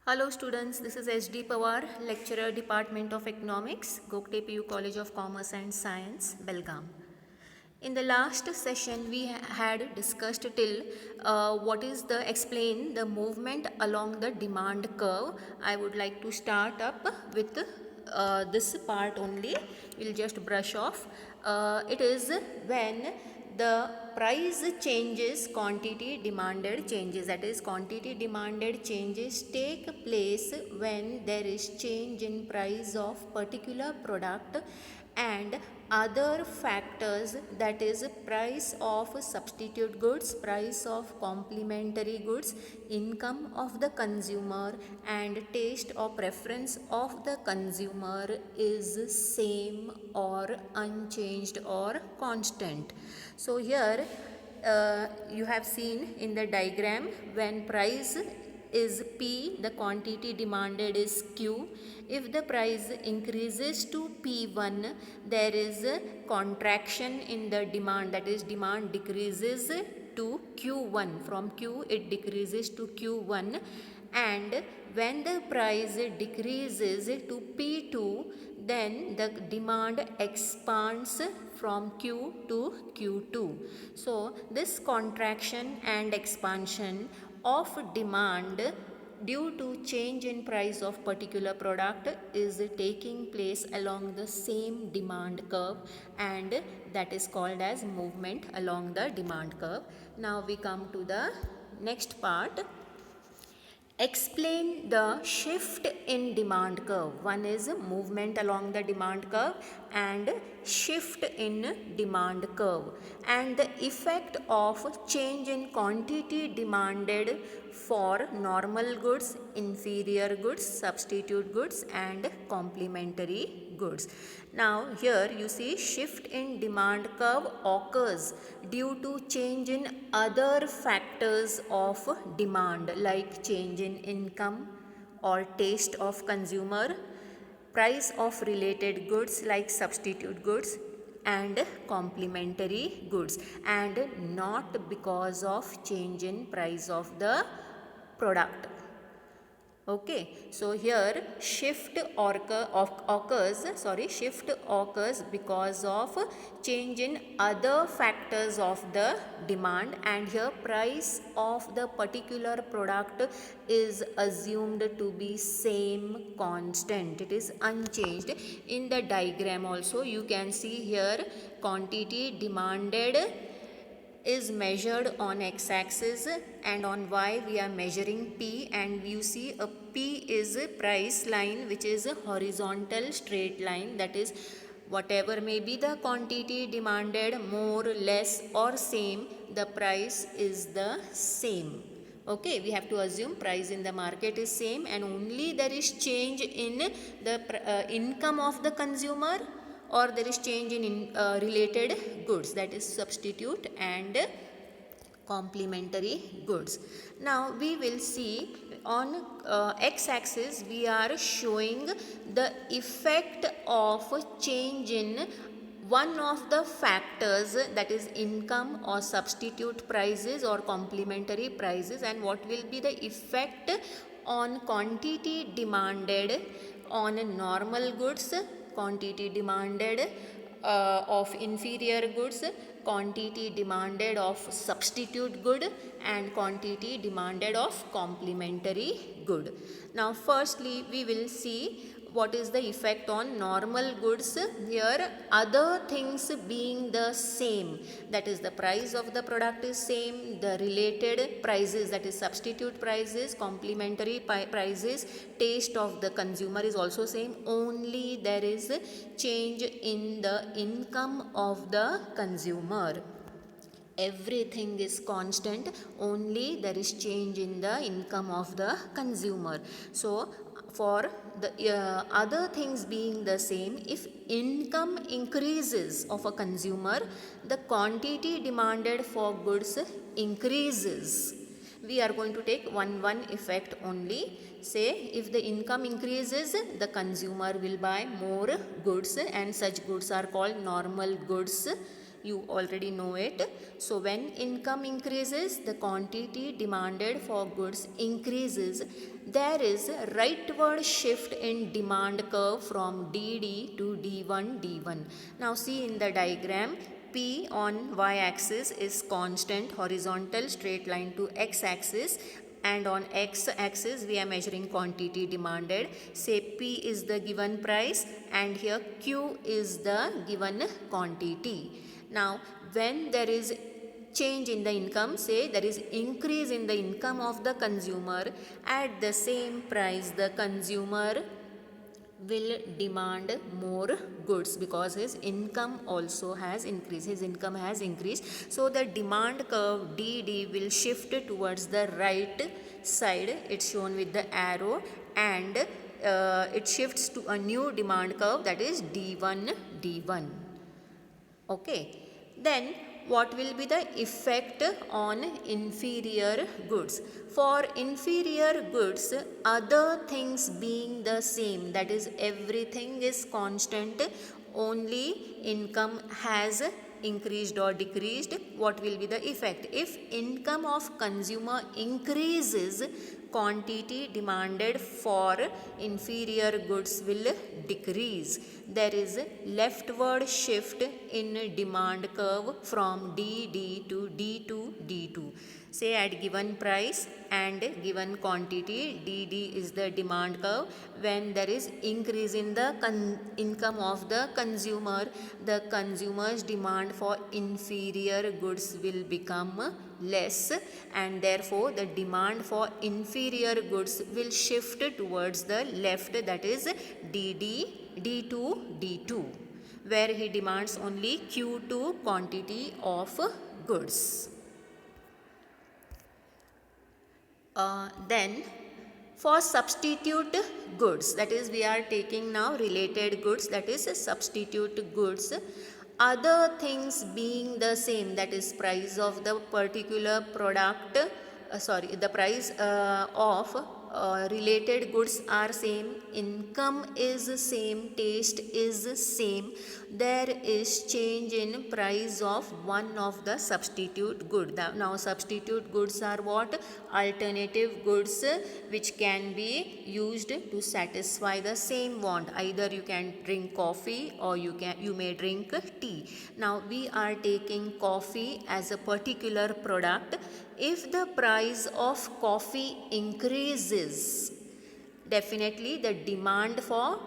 Hello students, this is S.D. Pawar, lecturer, Department of Economics, Gokte PU College of Commerce and Science, Belgaum. In the last session, we had discussed till what is the explain the movement along the demand curve. I would like to start up with this part only. We'll just brush off. It is when the price changes, quantity demanded changes, that is quantity demanded changes take place when there is change in price of particular product and other factors, that is price of substitute goods, price of complementary goods, income of the consumer and taste or preference of the consumer is same or unchanged or constant. So here you have seen in the diagram, when price is P, the quantity demanded is Q. If the price increases to P1, there is a contraction in the demand, that is demand decreases to Q1. From Q it decreases to Q1, and when the price decreases to P2, then the demand expands from Q to Q2. So this contraction and expansion of demand due to change in price of particular product is taking place along the same demand curve, and that is called as movement along the demand curve. Now we come to the next part. Explain the shift in demand curve. One is movement along the demand curve and shift in demand curve, and the effect of change in quantity demanded for normal goods, inferior goods, substitute goods and complementary goods. Now here you see shift in demand curve occurs due to change in other factors of demand, like change in income or taste of consumer, price of related goods like substitute goods and complementary goods, and not because of change in price of the product. Okay, so here shift occurs because of change in other factors of the demand, and here price of the particular product is assumed to be same constant, it is unchanged. In the diagram also you can see here quantity demanded is measured on x-axis, and on y we are measuring P, and you see a P is a price line which is a horizontal straight line, that is whatever may be the quantity demanded, more, less or same, the price is the same. Okay, we have to assume price in the market is same, and only there is change in the income of the consumer, or there is change in related goods, that is substitute and complementary goods. Now we will see on x-axis we are showing the effect of change in one of the factors, that is income or substitute prices or complementary prices, and what will be the effect on quantity demanded on normal goods, quantity demanded of inferior goods, quantity demanded of substitute good and quantity demanded of complementary good. Now firstly we will see what is the effect on normal goods. Here other things being the same, that is the price of the product is same, the related prices, that is substitute prices, complementary prices, taste of the consumer is also same, only there is change in the income of the consumer. Everything is constant, only there is change in the income of the consumer. So for the other things being the same, if income increases of a consumer, the quantity demanded for goods increases. We are going to take one effect only. Say if the income increases, the consumer will buy more goods, and such goods are called normal goods. You already know it. So when income increases, the quantity demanded for goods increases. There is a rightward shift in demand curve from DD to D1 D1. Now see in the diagram, P on y-axis is constant horizontal straight line to x-axis, and on x-axis we are measuring quantity demanded. Say P is the given price and here Q is the given quantity. Now when there is change in the income, say there is increase in the income of the consumer, at the same price the consumer will demand more goods because his income also has increased. His income has increased. So the demand curve DD will shift towards the right side. It's shown with the arrow, and it shifts to a new demand curve, that is D1 D1. Okay. Then what will be the effect on inferior goods? For inferior goods, other things being the same, that is everything is constant, only income has increased or decreased, what will be the effect? If income of consumer increases, quantity demanded for inferior goods will decrease. There is leftward shift in demand curve from DD to D2 D2. Say at given price and given quantity, DD is the demand curve. When there is increase in the income of the consumer's demand for inferior goods will become less, and therefore the demand for inferior goods will shift towards the left, that is DD D2 D2, where he demands only Q2 quantity of goods. Then for substitute goods, that is we are taking now related goods, that is substitute goods, other things being the same, that is price of the particular product, the price of related goods are same, income is same, taste is same, there is change in price of one of the substitute good. Now substitute goods are what? Alternative goods which can be used to satisfy the same want. Either you can drink coffee or you may drink tea. Now we are taking coffee as a particular product. If the price of coffee increases, definitely the demand for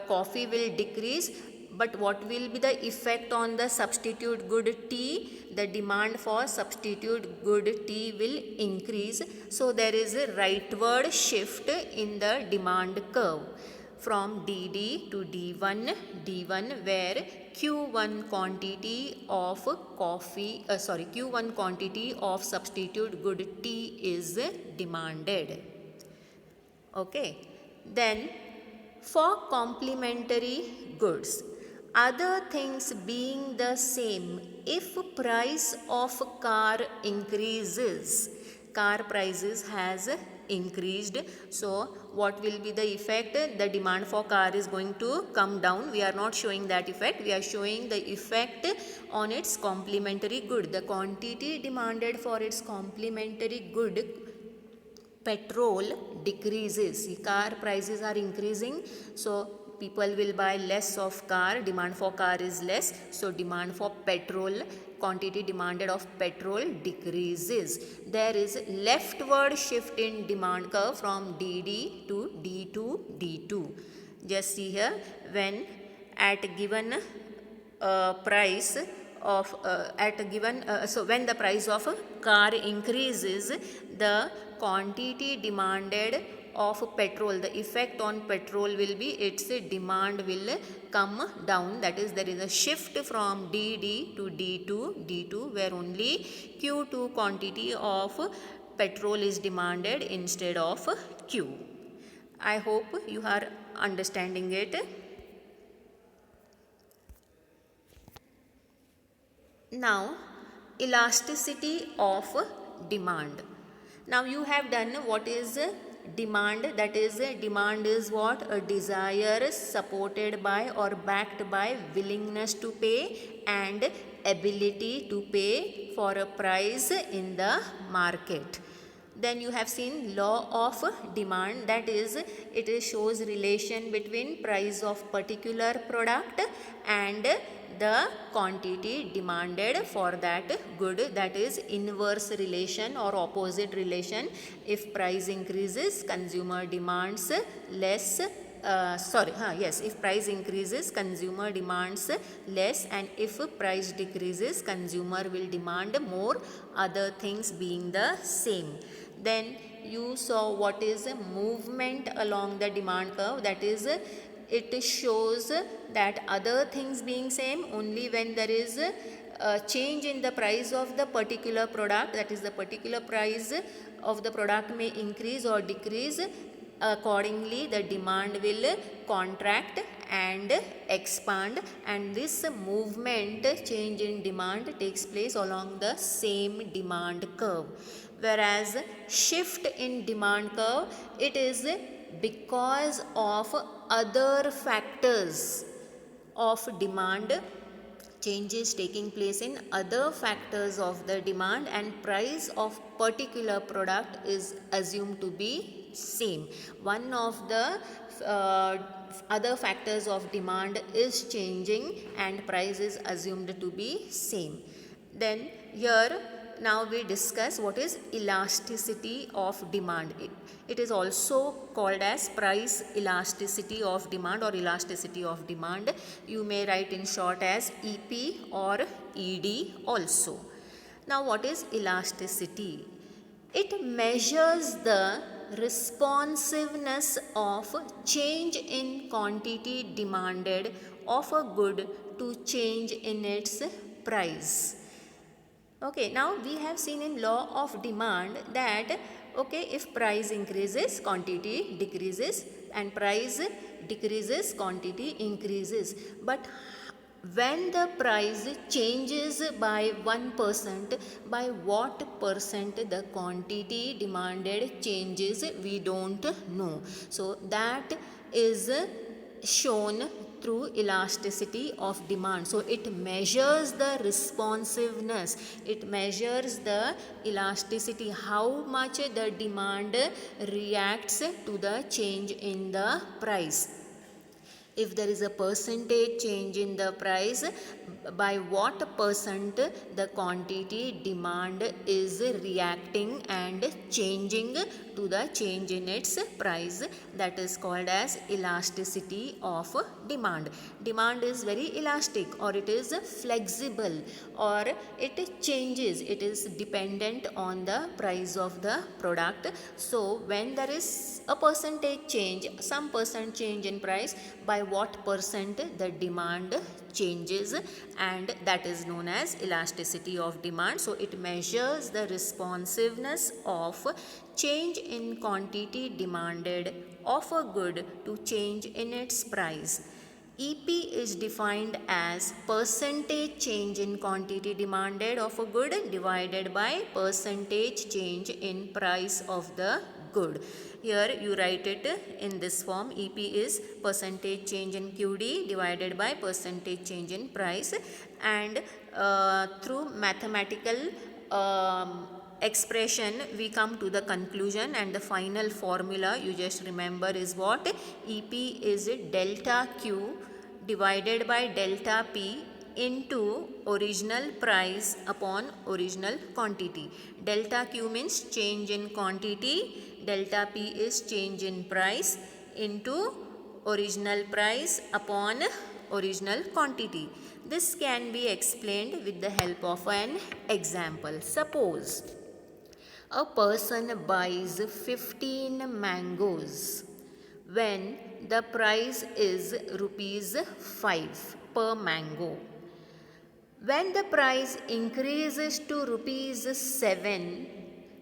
coffee will decrease, but what will be the effect on the substitute good tea? The demand for substitute good tea will increase. So there is a rightward shift in the demand curve from DD to D1 D1, where Q1 quantity of Q1 quantity of substitute good tea is demanded. Okay. Then for complementary goods, other things being the same, if price of car increases, car prices has increased, so what will be the effect? The demand for car is going to come down. We are not showing that effect, we are showing the effect on its complementary good. The quantity demanded for its complementary good, petrol, decreases. Car prices are increasing, so people will buy less of car, demand for car is less, so demand for petrol, quantity demanded of petrol decreases. There is leftward shift in demand curve from DD to D2 D2. Just see here, when at given price of when the price of a car increases, the quantity demanded of petrol, the effect on petrol will be its demand will come down. That is, there is a shift from DD to D2 D2, where only Q2 quantity of petrol is demanded instead of Q. I hope you are understanding it. Now, elasticity of demand. Now you have done what is demand, that is demand is what? A desire supported by or backed by willingness to pay, and ability to pay for a price in the market. Then you have seen law of demand, that is, it shows relation between price of particular product and the quantity demanded for that good, that is inverse relation or opposite relation. If price increases, consumer demands less. If price increases, consumer demands less, and if price decreases, consumer will demand more, other things being the same. Then you saw what is a movement along the demand curve, that is, it shows that other things being same, only when there is a change in the price of the particular product, that is the particular price of the product may increase or decrease, accordingly the demand will contract and expand, and this movement, change in demand, takes place along the same demand curve. Whereas shift in demand curve, it is because of other factors of demand, changes taking place in other factors of the demand, and price of particular product is assumed to be same. One of the other factors of demand is changing and price is assumed to be same. Then here now we discuss what is elasticity of demand. It is also called as price elasticity of demand or elasticity of demand. You may write in short as EP or ED also. Now what is elasticity? It measures the responsiveness of change in quantity demanded of a good to change in its price. Okay, now we have seen in law of demand that if price increases, quantity decreases, and price decreases, quantity increases. But when the price changes by 1%, by what percent the quantity demanded changes, we don't know. So that is shown through elasticity of demand. So it measures the responsiveness, it measures the elasticity, how much the demand reacts to the change in the price. If there is a percentage change in the price, by what percent the quantity demand is reacting and changing to the change in its price, that is called as elasticity of demand. Demand is very elastic, or it is flexible, or it changes, it is dependent on the price of the product. So when there is a percentage change, some percent change in price, by what percent the demand changes, and that is known as elasticity of demand. So it measures the responsiveness of change in quantity demanded of a good to change in its price. EP is defined as percentage change in quantity demanded of a good divided by percentage change in price of the good. Here you write it in this form. EP is percentage change in QD divided by percentage change in price, and through mathematical expression we come to the conclusion, and the final formula you just remember is what? EP is delta Q divided by delta P into original price upon original quantity. Delta Q means change in quantity, delta P is change in price, into original price upon original quantity. This can be explained with the help of an example. Suppose a person buys 15 mangoes when the price is rupees 5 per mango. When the price increases to rupees 7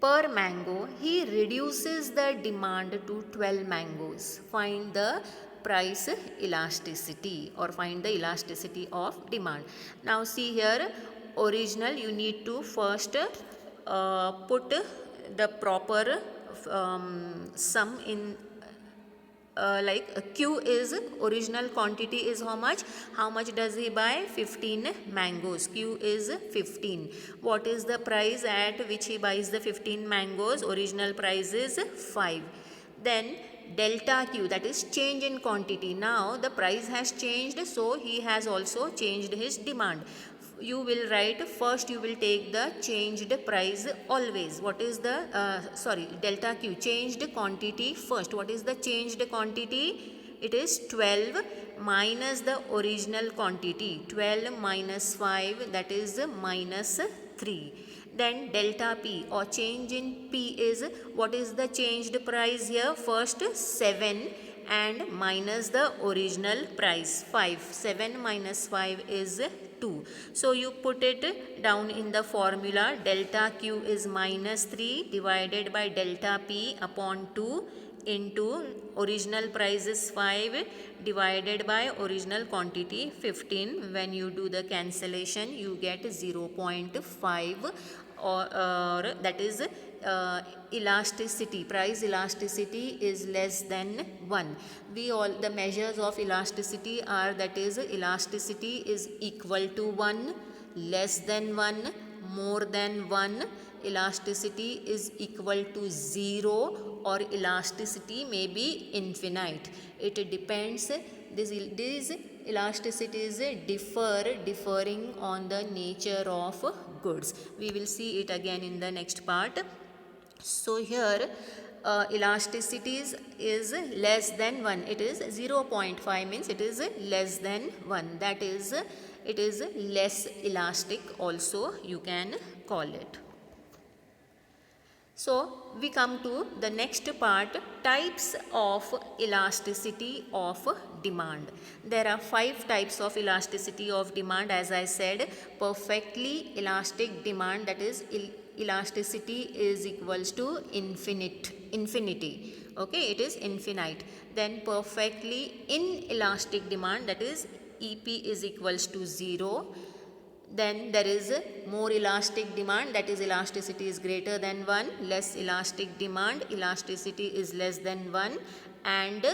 per mango, he reduces the demand to 12 mangoes. Find the price elasticity, or find the elasticity of demand. Now see here, original, you need to first put the proper sum in Q is original quantity is how much does he buy? 15 mangoes. Q is 15. What is the price at which he buys the 15 mangoes? Original price is 5. Then delta Q, that is change in quantity. Now the price has changed, so he has also changed his demand. You will write, first you will take the changed price always. What is the delta Q, changed quantity first. What is the changed quantity? It is 12 minus the original quantity. 12 minus 5, that is minus 3. Then delta P or change in P is, what is the changed price here? First 7 and minus the original price 5. 7 minus 5 is 2. So you put it down in the formula. Delta Q is minus 3 divided by delta P upon 2 into original price is 5 divided by original quantity 15. When you do the cancellation, you get 0.5, or that is elasticity. Price elasticity is less than 1. The measures of elasticity are, that is elasticity is equal to 1, less than 1, more than 1. Elasticity is equal to 0, or elasticity may be infinite. It depends. These elasticities differing on the nature of goods. We will see it again in the next part. So here elasticities is less than 1. It is 0.5 means it is less than 1. That is, it is less elastic also, you can call it. So we come to the next part, types of elasticity of demand. There are 5 types of elasticity of demand, as I said. Perfectly elastic demand, that is elasticity is equals to infinity. Okay, it is infinite. Then perfectly inelastic demand, that is EP is equals to 0. Then there is more elastic demand, that is elasticity is greater than 1. Less elastic demand, elasticity is less than 1. And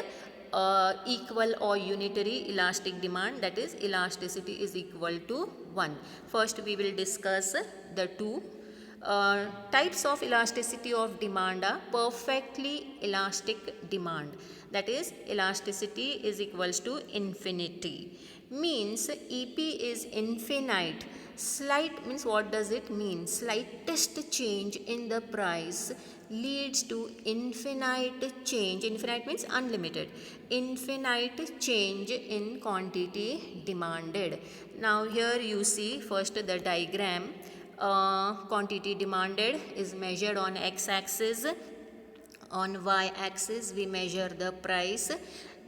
equal or unitary elastic demand, that is elasticity is equal to 1. First we will discuss the two types of elasticity of demand. Are perfectly elastic demand, that is elasticity is equals to infinity, means EP is infinite. Slight means, what does it mean? Slightest change in the price leads to infinite change. Infinite means unlimited. Infinite change in quantity demanded. Now here you see first the diagram. Quantity demanded is measured on x-axis. On y-axis we measure the price.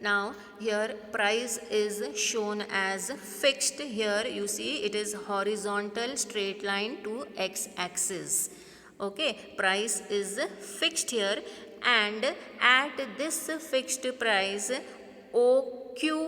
Now here price is shown as fixed. Here you see it is horizontal straight line to x-axis. Okay, price is fixed here, and at this fixed price Q0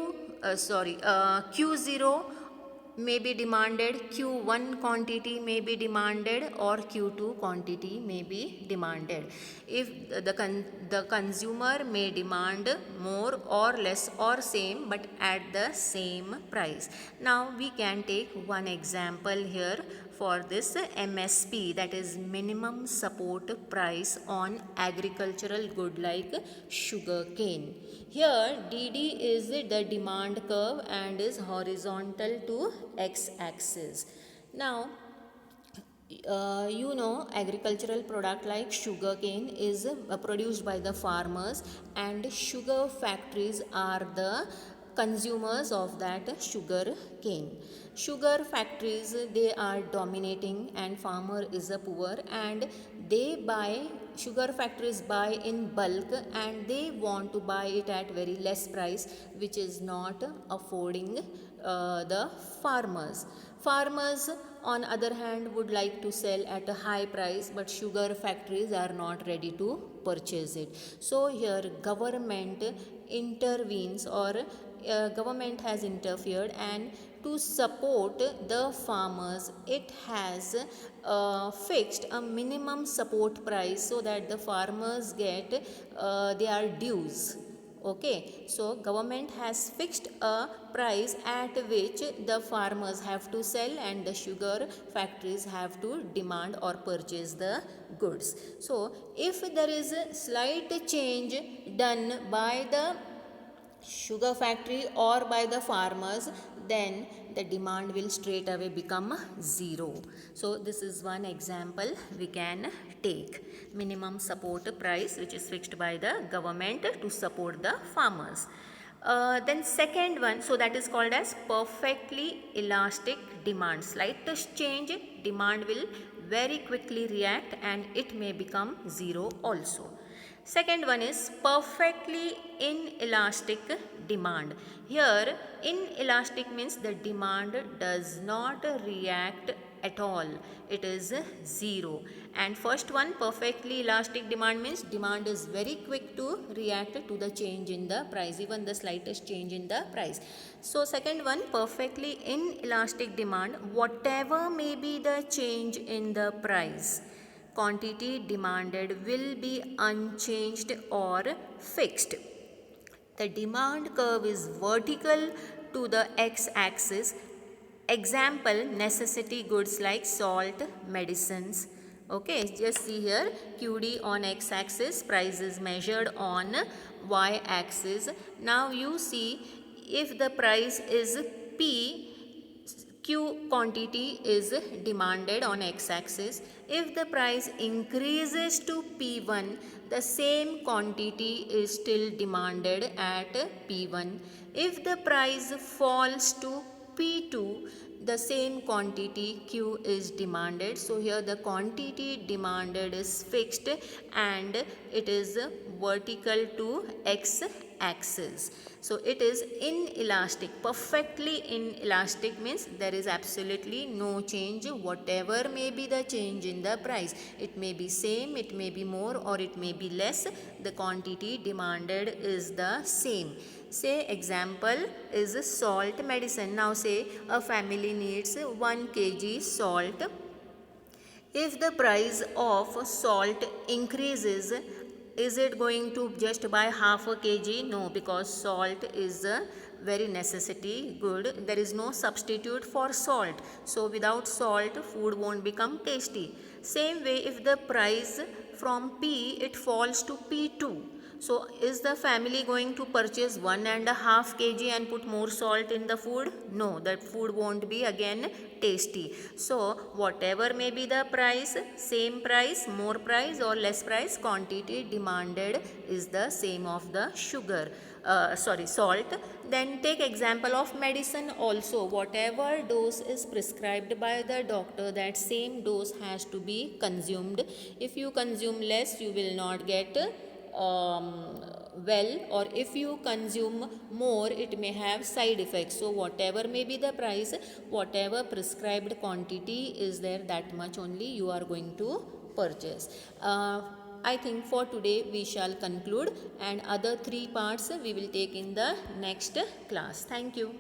may be demanded, Q1 quantity may be demanded, or Q2 quantity may be demanded. If the consumer may demand more or less or same, but at the same price. Now we can take one example here for this MSP, that is minimum support price on agricultural good like sugar cane. Here DD is the demand curve and is horizontal to x-axis. Now agricultural product like sugar cane is produced by the farmers, and sugar factories are the consumers of that sugar cane. Sugar factories, they are dominating, and farmer is a poor, and sugar factories buy in bulk, and they want to buy it at very less price, which is not affording the farmers. Farmers on other hand would like to sell at a high price, but sugar factories are not ready to purchase it. So here government intervenes, or government has interfered, and to support the farmers it has fixed a minimum support price, so that the farmers get their dues. Okay, so government has fixed a price at which the farmers have to sell and the sugar factories have to demand or purchase the goods. So if there is a slight change done by the sugar factory or by the farmers, then the demand will straight away become zero. So this is one example we can take. Minimum support price which is fixed by the government to support the farmers. Then second one, so that is called as perfectly elastic demand. Slightest change, demand will very quickly react and it may become zero also. Second one is perfectly inelastic demand. Here inelastic means the demand does not react at all. It is zero. And first one, perfectly elastic demand, means demand is very quick to react to the change in the price, even the slightest change in the price. So second one, perfectly inelastic demand, whatever may be the change in the price, quantity demanded will be unchanged or fixed. The demand curve is vertical to the x-axis. Example, necessity goods like salt, medicines. Okay, just see here, QD on x-axis, price is measured on y-axis. Now you see, if the price is P, Q quantity is demanded on x-axis. If the price increases to P1, the same quantity is still demanded at P1. If the price falls to P2, the same quantity Q is demanded. So here the quantity demanded is fixed and it is vertical to x-axis. So it is inelastic. Perfectly inelastic means there is absolutely no change, whatever may be the change in the price. It may be same, it may be more, or it may be less. The quantity demanded is the same. Say example is salt medicine. Now say a family needs 1 kg salt. If the price of salt increases, is it going to just buy half a kg? No, because salt is a very necessity good. There is no substitute for salt. So without salt, food won't become tasty. Same way, if the price from P, it falls to P2. So is the family going to purchase 1.5 kg and put more salt in the food? No, that food won't be again tasty. So whatever may be the price, same price, more price or less price, quantity demanded is the same of the salt. Then take example of medicine also. Whatever dose is prescribed by the doctor, that same dose has to be consumed. If you consume less, you will not get well, or if you consume more, it may have side effects. So whatever may be the price, whatever prescribed quantity is there, that much only you are going to purchase. I think for today we shall conclude, and other 3 parts we will take in the next class. Thank you.